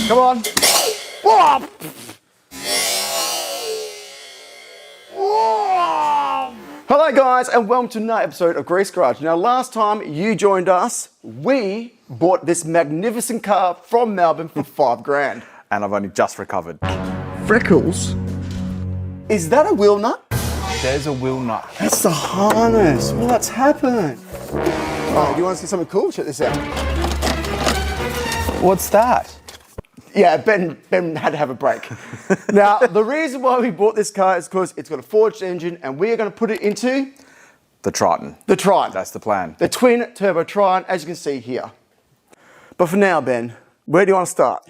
Come on. Whoa. Whoa. Hello guys, and welcome to another episode of Grease Garage. Now last time you joined us, we bought this magnificent car from Melbourne for $5,000. And I've only just recovered. Freckles? Is that a wheel nut? There's a wheel nut. That's the harness. What's happened? Oh, do you want to see something cool? Check this out. What's that? Yeah, Ben had to have a break. Now, the reason why we bought this car is because it's got a forged engine and we are going to put it into The Triton. the Triton. That's the plan. The twin turbo Triton, as you can see here. But for now, Ben, where do you want to start?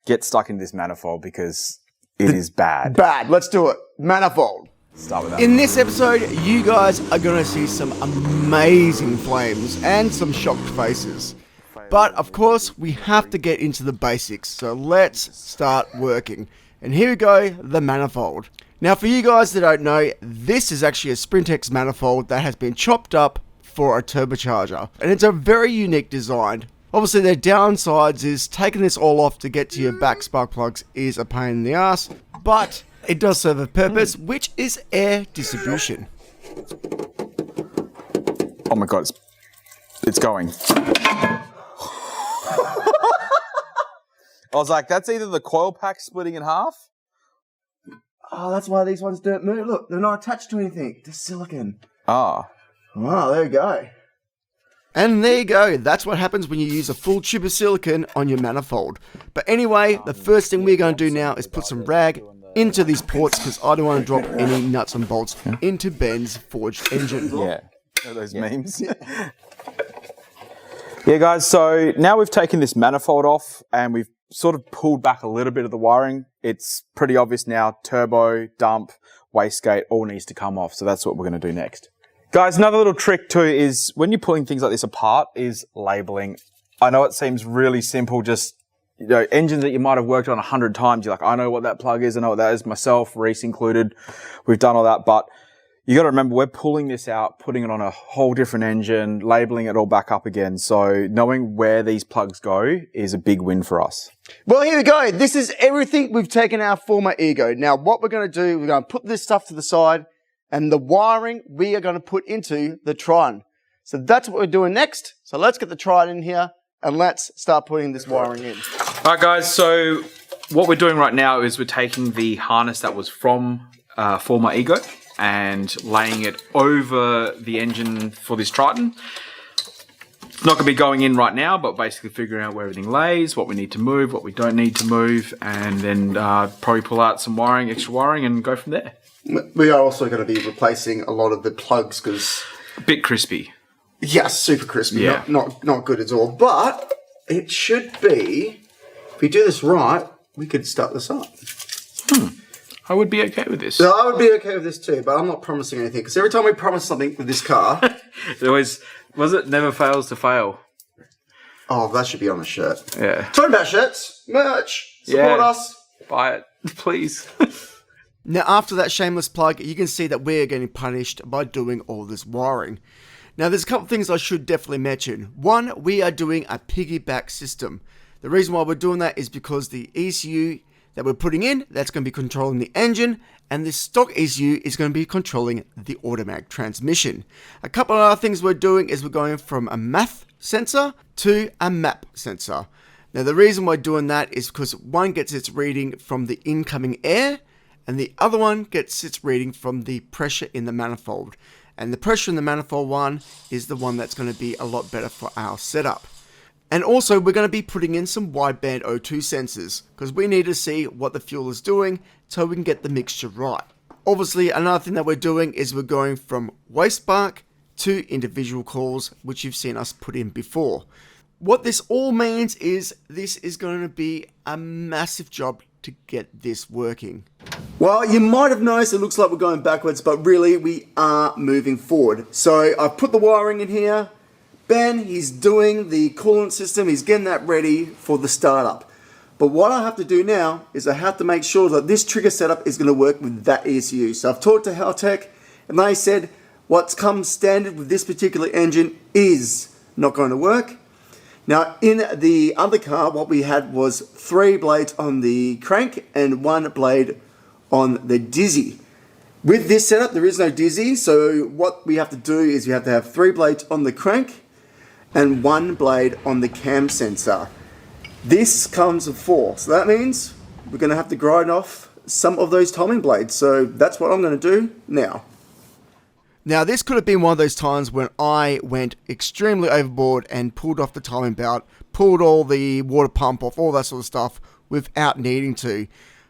Get stuck in this manifold because it is bad. Bad. Let's do it. Manifold. Start with that. In this episode, you guys are going to see some amazing flames and some shocked faces. But of course, we have to get into the basics. So let's start working. And here we go, the manifold. Now for you guys that don't know, this is actually a Sprintex manifold that has been chopped up for a turbocharger. And it's a very unique design. Obviously their downsides is taking this all off to get to your back spark plugs is a pain in the ass. But it does serve a purpose, which is air distribution. Oh my God, it's going. I was like, that's either the coil pack splitting in half. Oh, that's why these ones don't move. Look, they're not attached to anything. They're silicon. Ah. Oh, there you go. And there you go. That's what happens when you use a full tube of silicon on your manifold. But anyway, the first thing we're going to do now is put some rag into these ports because I don't want to drop any nuts and bolts into Ben's forged engine. Yeah. Those memes. Yeah, guys, so now we've taken this manifold off and we've sort of pulled back a little bit of the wiring. It's pretty obvious now, turbo, dump, wastegate, all needs to come off. So that's what we're going to do next. Guys, another little trick too is when you're pulling things like this apart is labeling. I know it seems really simple, just, you know, engines that you might have worked on 100 times. You're like, I know what that plug is. I know what that is myself, Reese included. We've done all that, but you got to remember we're pulling this out, putting it on a whole different engine, labeling it all back up again. So knowing where these plugs go is a big win for us. Well, here we go. This is everything we've taken our former Ego. Now, what we're going to do, we're going to put this stuff to the side and the wiring we are going to put into the Triton. So that's what we're doing next. So let's get the Triton in here and let's start putting this wiring in. All right, guys. So what we're doing right now is we're taking the harness that was from former Ego and laying it over the engine for this Triton. Not going to be going in right now, but basically figuring out where everything lays, what we need to move, what we don't need to move, and then probably pull out some wiring, extra wiring, and go from there. We are also going to be replacing a lot of the plugs because... A bit crispy. Yes, super crispy. Yeah. Not good at all. But it should be, if we do this right, we could start this up. I would be okay with this. So I would be okay with this too, but I'm not promising anything because every time we promise something with this car... It always, was it never fails to fail? Oh, that should be on a shirt. Yeah. Talking about shirts, merch, support us. Buy it, please. Now, after that shameless plug, you can see that we're getting punished by doing all this wiring. Now, there's a couple of things I should definitely mention. One, we are doing a piggyback system. The reason why we're doing that is because the ECU that we're putting in, that's going to be controlling the engine, and this stock ECU is going to be controlling the automatic transmission. A couple of other things we're doing is we're going from a MAF sensor to a MAP sensor. Now the reason we're doing that is because one gets its reading from the incoming air, and the other one gets its reading from the pressure in the manifold. And the pressure in the manifold one is the one that's going to be a lot better for our setup. And also, we're going to be putting in some wideband O2 sensors because we need to see what the fuel is doing so we can get the mixture right. Obviously, another thing that we're doing is we're going from waste spark to individual cores, which you've seen us put in before. What this all means is this is going to be a massive job to get this working. Well, you might have noticed it looks like we're going backwards, but really we are moving forward. So I've put the wiring in here. Ben, he's doing the coolant system, he's getting that ready for the startup. But what I have to do now is I have to make sure that this trigger setup is going to work with that ECU. So I've talked to Haltech and they said what's come standard with this particular engine is not going to work. Now, in the other car, what we had was 3 blades on the crank and 1 blade on the dizzy. With this setup, there is no dizzy, so what we have to do is we have to have 3 blades on the crank and 1 blade on the cam sensor. This comes with 4, so that means we're going to have to grind off some of those timing blades, so that's what I'm going to do now. Now, this could have been one of those times when I went extremely overboard and pulled off the timing belt, pulled all the water pump off, all that sort of stuff without needing to.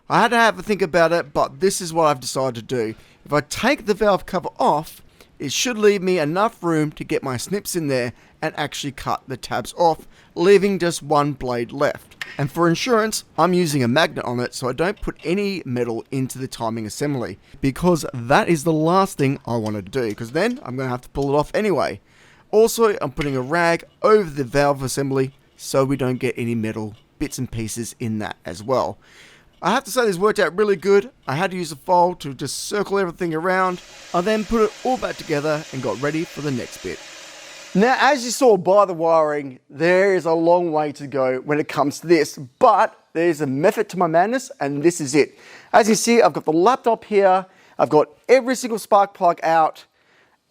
I had to have a think about it, but this is what I've decided to do. If I take the valve cover off, it should leave me enough room to get my snips in there and actually cut the tabs off, leaving just 1 blade left. And for insurance, I'm using a magnet on it so I don't put any metal into the timing assembly, because that is the last thing I want to do, because then I'm going to have to pull it off anyway. Also, I'm putting a rag over the valve assembly so we don't get any metal bits and pieces in that as well. I have to say this worked out really good. I had to use a file to just circle everything around. I then put it all back together and got ready for the next bit. Now, as you saw by the wiring, there is a long way to go when it comes to this, but there's a method to my madness, and this is it. As you see, I've got the laptop here, I've got every single spark plug out,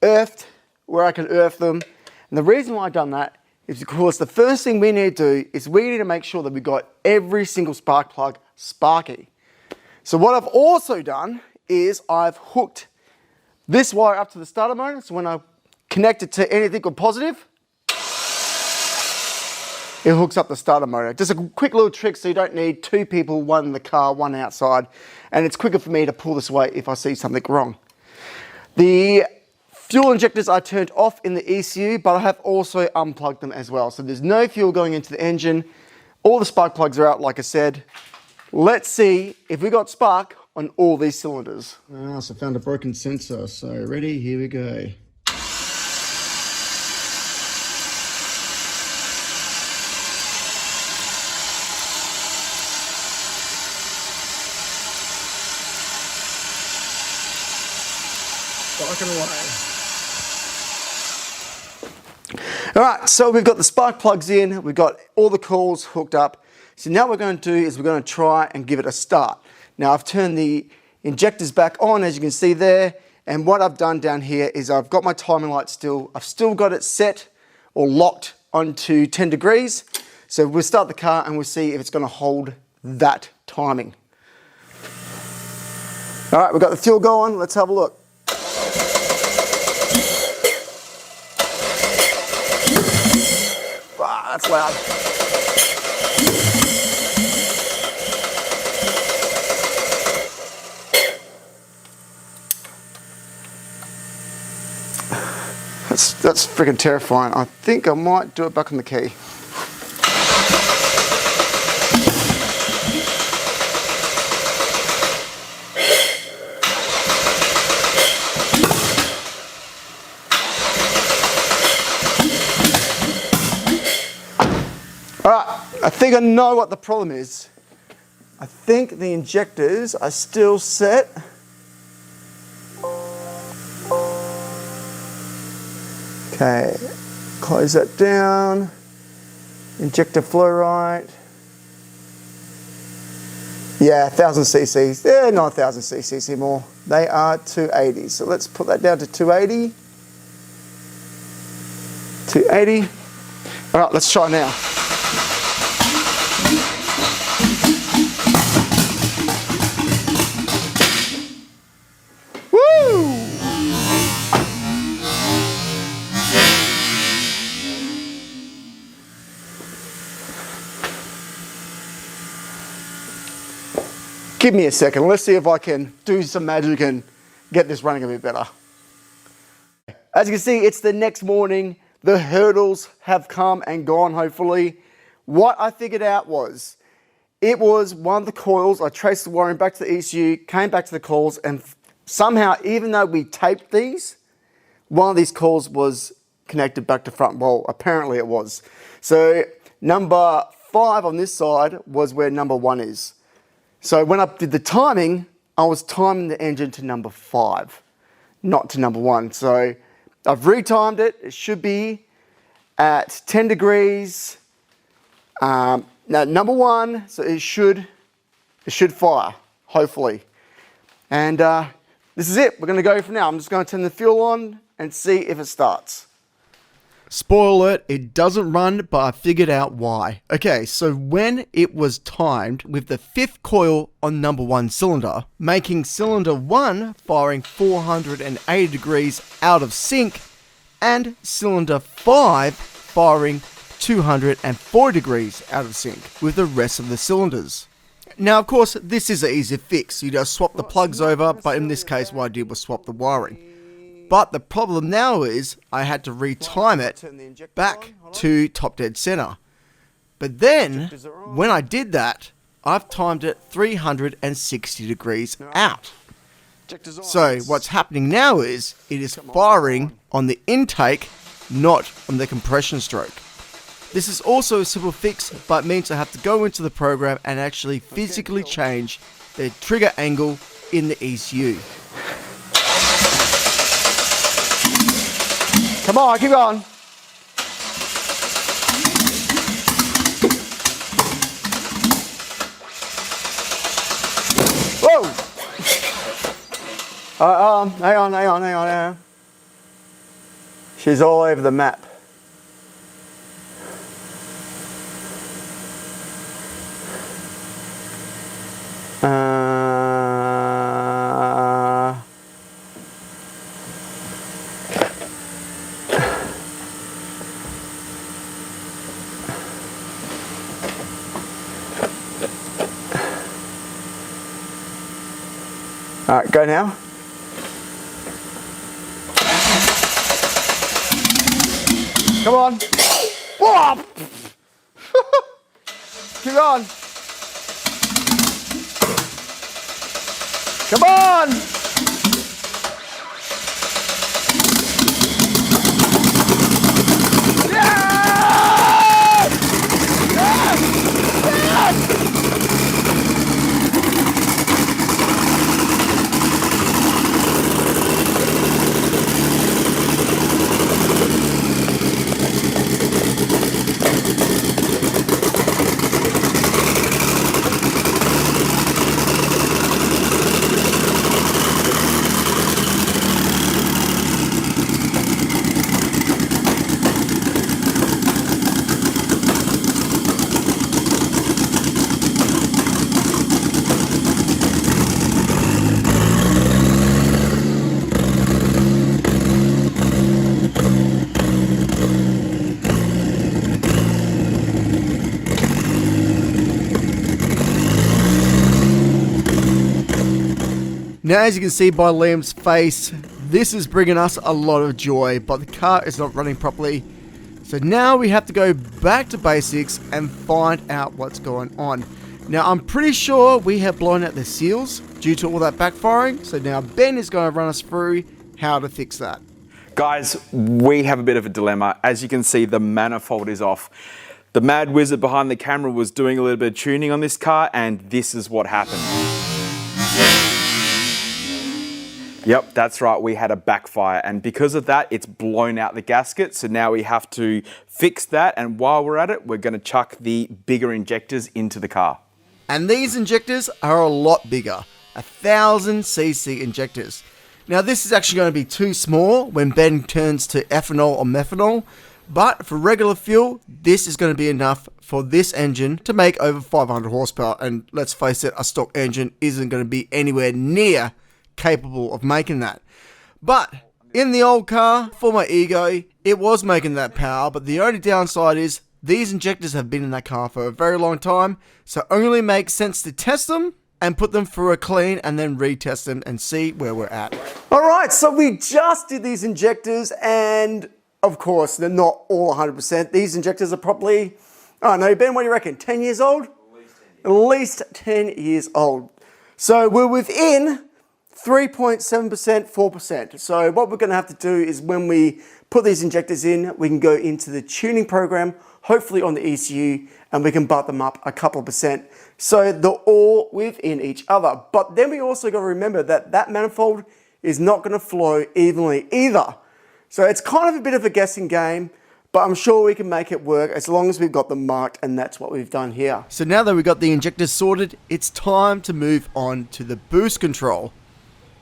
earthed where I can earth them, and the reason why I've done that is because the first thing we need to do is we need to make sure that we've got every single spark plug sparky. So what I've also done is I've hooked this wire up to the starter motor, so when I connect it to anything with positive, it hooks up the starter motor. Just a quick little trick so you don't need 2 people, 1 in the car, 1 outside, and it's quicker for me to pull this away if I see something wrong. The fuel injectors are turned off in the ECU, but I have also unplugged them as well. So there's no fuel going into the engine. All the spark plugs are out, like I said. Let's see if we got spark on all these cylinders. So I found a broken sensor, so ready, here we go. Alright, so we've got the spark plugs in, we've got all the coils hooked up. So now what we're going to do is we're going to try and give it a start. Now I've turned the injectors back on, as you can see there, and what I've done down here is I've got my timing light still. I've still got it set or locked onto 10 degrees. So we'll start the car and we'll see if it's going to hold that timing. Alright, we've got the fuel going, let's have a look. Wow, that's loud. That's freaking terrifying. I think I might do it back on the key. Alright, I think I know what the problem is. I think the injectors are still set. Okay, close that down. Injector flow rate. Yeah, 1000 cc's. They're not 1000 cc's anymore. They are 280. So let's put that down to 280. 280. All right, let's try now. Woo! Give me a second. Let's see if I can do some magic and get this running a bit better. As you can see, it's the next morning. The hurdles have come and gone, hopefully. What I figured out was, it was one of the coils. I traced the wiring back to the ECU, came back to the coils, and somehow, even though we taped these, one of these coils was connected back to front. Well, apparently it was. So number 5 on this side was where number 1 is. So when I did the timing, I was timing the engine to number 5, not to number 1. So I've retimed it. It should be at 10 degrees, Now, number one, so it should fire, hopefully. And this is it. We're going to go for now. I'm just going to turn the fuel on and see if it starts. Spoiler alert, it doesn't run, but I figured out why. Okay, so when it was timed with the 5th coil on number 1 cylinder, making cylinder 1 firing 480 degrees out of sync, and cylinder 5 firing 240 degrees out of sync with the rest of the cylinders. Now, of course, this is an easy fix. You just swap the plugs over, but in this case, what I did was swap the wiring. But the problem now is I had to retime it back to top dead center. But then, when I did that, I've timed it 360 degrees out. So what's happening now is it is firing on the intake, not on the compression stroke. This is also a simple fix, but means I have to go into the program and actually physically change the trigger angle in the ECU. Come on, keep going. Whoa! Hang on. She's all over the map. All right, go now. Come on. Whoa! Keep going. Come on. Yes! Yes! Yes! Now, as you can see by Liam's face, this is bringing us a lot of joy, but the car is not running properly. So now we have to go back to basics and find out what's going on. Now, I'm pretty sure we have blown out the seals due to all that backfiring. So now Ben is going to run us through how to fix that. Guys, we have a bit of a dilemma. As you can see, the manifold is off. The mad wizard behind the camera was doing a little bit of tuning on this car, and this is what happened. Yep, that's right, we had a backfire, and because of that, it's blown out the gasket, so now we have to fix that, and while we're at it, we're going to chuck the bigger injectors into the car. And these injectors are a lot bigger, 1000cc injectors. Now, this is actually going to be too small when Ben turns to ethanol or methanol, but for regular fuel, this is going to be enough for this engine to make over 500 horsepower, and let's face it, a stock engine isn't going to be anywhere near capable of making that. But in the old car, for my ego, it was making that power, but the only downside is these injectors have been in that car for a very long time, so it only makes sense to test them and put them through a clean and then retest them and see where we're at. Alright, so we just did these injectors, and of course they're not all 100%. These injectors are probably, I don't know, Ben, what do you reckon, 10 years old? At least 10 years old. So we're within 3.7%, 4%. So what we're going to have to do is when we put these injectors in, we can go into the tuning program, hopefully on the ECU, and we can butt them up a couple of percent. So they're all within each other. But then we also got to remember that that manifold is not going to flow evenly either. So it's kind of a bit of a guessing game, but I'm sure we can make it work as long as we've got them marked, and that's what we've done here. So now that we've got the injectors sorted, it's time to move on to the boost control.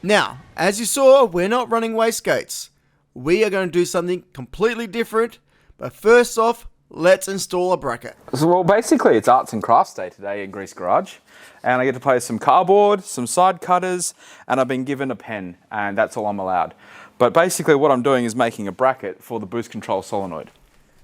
Now, as you saw, we're not running wastegates. We are going to do something completely different, but first off, let's install a bracket. So, well, basically it's arts and crafts day today in Grease Garage, and I get to play some cardboard, some side cutters, and I've been given a pen, and that's all I'm allowed. But basically what I'm doing is making a bracket for the boost control solenoid.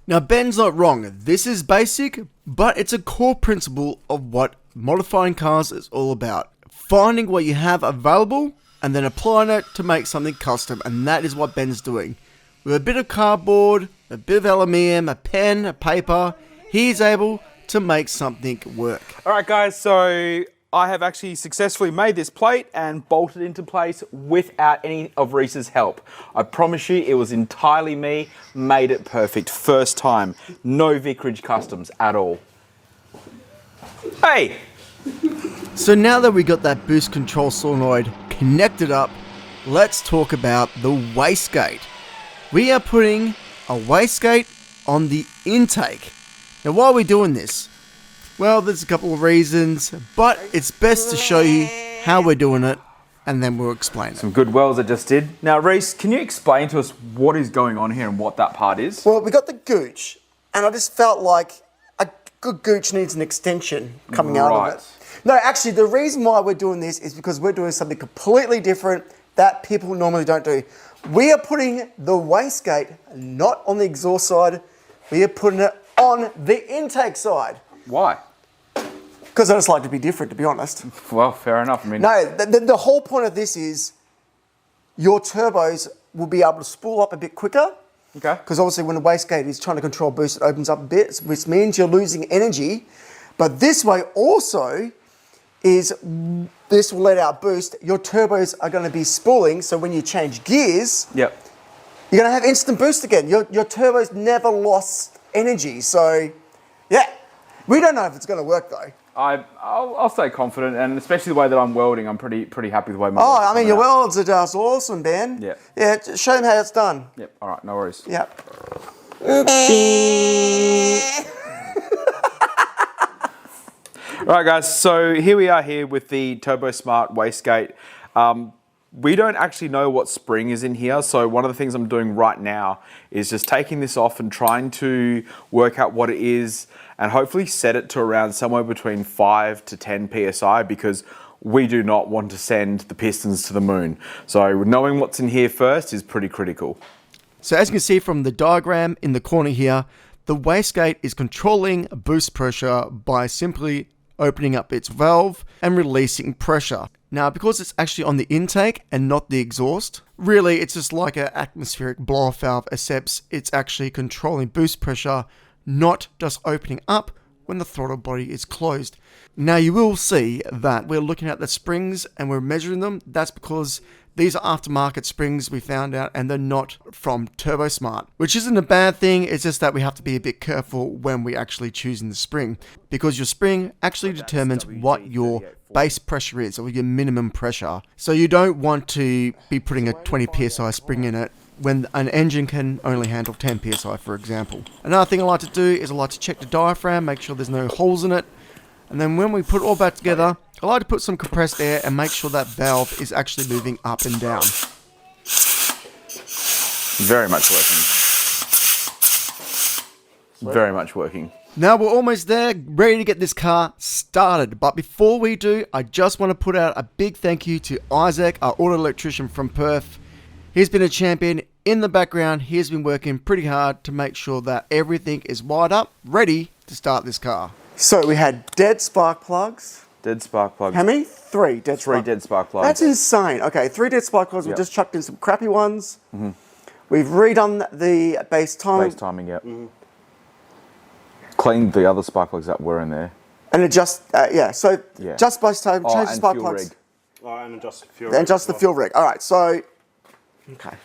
Now, Ben's not wrong. This is basic, but it's a core principle of what modifying cars is all about. Finding what you have available and then applying it to make something custom, and that is what Ben's doing. With a bit of cardboard, a bit of aluminium, a pen, a paper, he's able to make something work. Alright guys, so I have actually successfully made this plate and bolted into place without any of Reese's help. I promise you it was entirely me, made it perfect, first time. No Vicarage Customs at all. Hey! So now that we got that boost control solenoid connected up, let's talk about the wastegate. We are putting a wastegate on the intake. Now why are we doing this? Well, there's a couple of reasons, but it's best to show you how we're doing it, and then we'll explain it. Some good wells I just did. Now Reese, can you explain to us what is going on here and what that part is? Well, we got the gooch, and I just felt like a good gooch needs an extension coming out of it. No, actually, the reason why we're doing this is because we're doing something completely different that people normally don't do. We are putting the wastegate not on the exhaust side, we are putting it on the intake side. Why? Because I just like to be different, to be honest. Well, fair enough. I mean, no, the whole point of this is your turbos will be able to spool up a bit quicker. Okay. Because obviously when the wastegate is trying to control boost, it opens up a bit, which means you're losing energy. But this way also is this will let out boost. Your turbos are going to be spooling, so when you change gears, yep, you're going to have instant boost again. Your turbos never lost energy. So, yeah. We don't know if it's going to work though. I'll stay confident, and especially the way that I'm welding, I'm pretty happy with the way my I mean, your welds are just awesome, Ben. Yeah. Yeah, show them how it's done. Yep, all right, no worries. Yep. Alright guys, so here we are here with the Turbo Smart wastegate. We don't actually know what spring is in here, so one of the things I'm doing right now is just taking this off and trying to work out what it is and hopefully set it to around somewhere between 5 to 10 psi, because we do not want to send the pistons to the moon. So knowing what's in here first is pretty critical. So as you can see from the diagram in the corner here, the wastegate is controlling boost pressure by simply opening up its valve and releasing pressure. Now, because it's actually on the intake and not the exhaust, really it's just like an atmospheric blow-off valve, except it's actually controlling boost pressure, not just opening up when the throttle body is closed. Now you will see that we're looking at the springs and we're measuring them. That's because these are aftermarket springs we found out, and they're not from Turbo Smart, which isn't a bad thing. It's just that we have to be a bit careful when we actually choosing the spring, because your spring actually determines what your base pressure is, or your minimum pressure. So you don't want to be putting a 20 psi spring in it when an engine can only handle 10 psi, for example. Another thing I like to do is I like to check the diaphragm, make sure there's no holes in it. And then when we put all that together, I like to put some compressed air and make sure that valve is actually moving up and down. Very much working. Very much working. Now we're almost there, ready to get this car started. But before we do, I just want to put out a big thank you to Isaac, our auto electrician from Perth. He's been a champion in the background. He's been working pretty hard to make sure that everything is wired up, ready to start this car. So we had dead spark plugs. Dead spark plugs. How many? 3 dead Three dead spark plugs. That's insane. Okay, 3 dead spark plugs. Yep. We just chucked in some crappy ones. Mm-hmm. We've redone the base timing. Base timing, yep. Mm-hmm. Cleaned the other spark plugs that were in there. And adjust, just base time, change the spark fuel plugs. rig. And adjust the fuel rig. And adjust the fuel rig. All right, so, okay.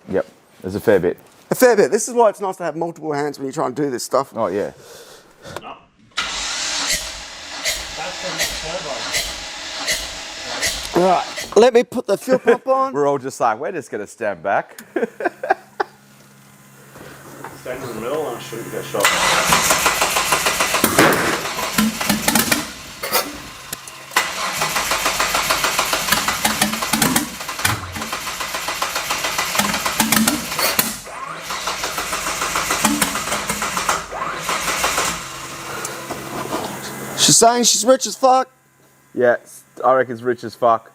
Yep, there's a fair bit. A fair bit. This is why it's nice to have multiple hands when you try and do this stuff. Oh, yeah. No. That's from the turbo. All right, let me put the fuel pump on. We're all just like, we're just going to stand back. Stand in the middle Oh, I shouldn't get shot. She's saying she's rich as fuck. Yeah, I reckon it's rich as fuck.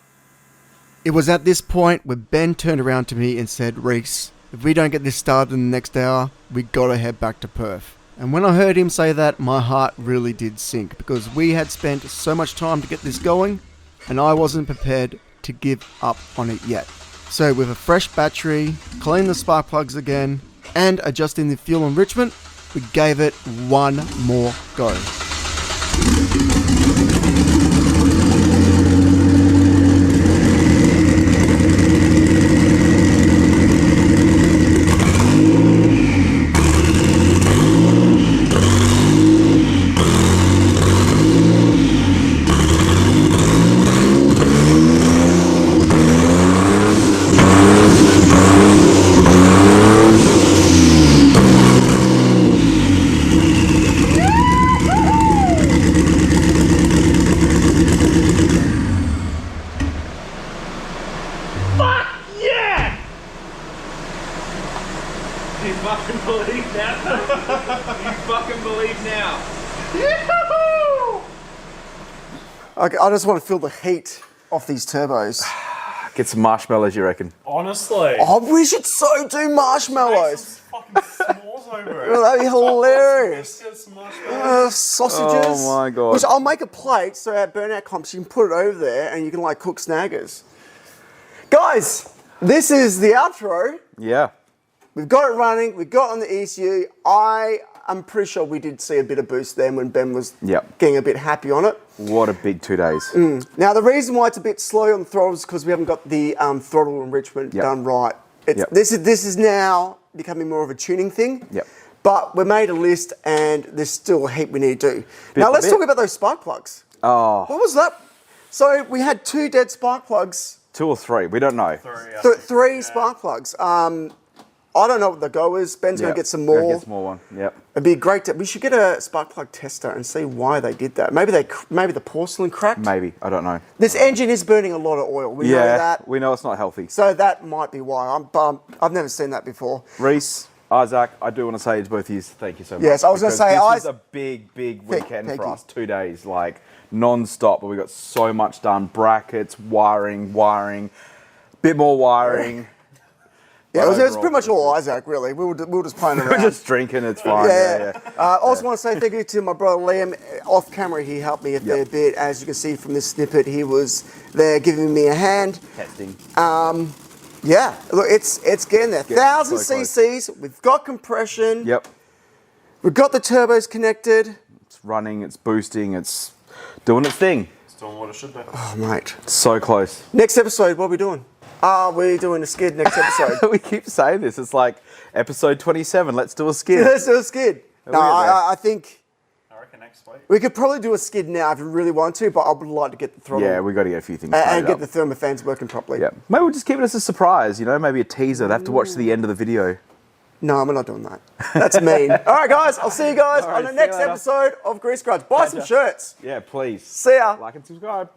It was at this point where Ben turned around to me and said, Reese, if we don't get this started in the next hour, we gotta head back to Perth. And when I heard him say that, my heart really did sink, because we had spent so much time to get this going, and I wasn't prepared to give up on it yet. So with a fresh battery, cleaning the spark plugs again, and adjusting the fuel enrichment, we gave it one more go. You fucking believe now? You fucking believe now? I just want to feel the heat off these turbos. Get some marshmallows, you reckon? Honestly. Oh, we should so do marshmallows. Fucking s'mores over it. Oh, that'd be hilarious. Let's get some marshmallows. Sausages. Oh my God. Which I'll make a plate so at burnout comps you can put it over there and you can like cook snaggers. Guys, this is the outro. Yeah. We've got it running. We've got on the ECU. I'm pretty sure we did see a bit of boost then when Ben was Yep. getting a bit happy on it. What a big 2 days. Now, the reason why it's a bit slow on the throttle is because we haven't got the throttle enrichment Yep. done right. Yep. This is now becoming more of a tuning thing. Yep. But we made a list and there's still a heap we need to do. Now, by let's bit. talk about those spark plugs. Oh, What was that? So we had 2 dead spark plugs, 2 or 3, we don't know. three spark plugs. I don't know what the go is. Ben's going Yep. to get some Go more. Get some more one. Yep. It'd be great to. We should get a spark plug tester and see why they did that. Maybe the porcelain cracked. Maybe. I don't know. This engine is burning a lot of oil. We know Yeah, that. we know it's not healthy. So that might be why. I'm bummed. I've never seen that before. Reese, Isaac, I do want to say to both of you, thank you so much. Yes, I was gonna because say, this is a big weekend thank for you. us. 2 days, like non-stop, but we got so much done. Brackets, wiring, bit more wiring. Yeah, it was overall, pretty much all Isaac, really. We were just playing We're around. just drinking, it's fine. Yeah. I also want to say thank you to my brother Liam. Off camera, he helped me a fair Yep. bit. As you can see from this snippet, he was there giving me a hand. Testing. Yeah, look, it's getting there. 1,000 so close. cc's. We've got compression. Yep. We've got the turbos connected. It's running, it's boosting, it's doing its thing. It's doing what it should be. Oh, mate. So close. Next episode, what are we doing? We're doing a skid next episode. We keep saying this. It's like episode 27. Let's do a skid. Let's do a skid. No, we get there. I think I reckon next week. we could probably do a skid now if we really want to, but I would like to get the throttle Yeah, we got to get a few things and tied get up. the thermofans working properly. Yeah. Maybe we'll just keep it as a surprise, you know, maybe a teaser. They have to watch to the end of the video. No, I'm not doing that. That's mean. All right, guys. I'll see you guys All right, on the see you next later. episode of Grease Grudge. Buy some shirts. Yeah, please. See ya. Like and subscribe.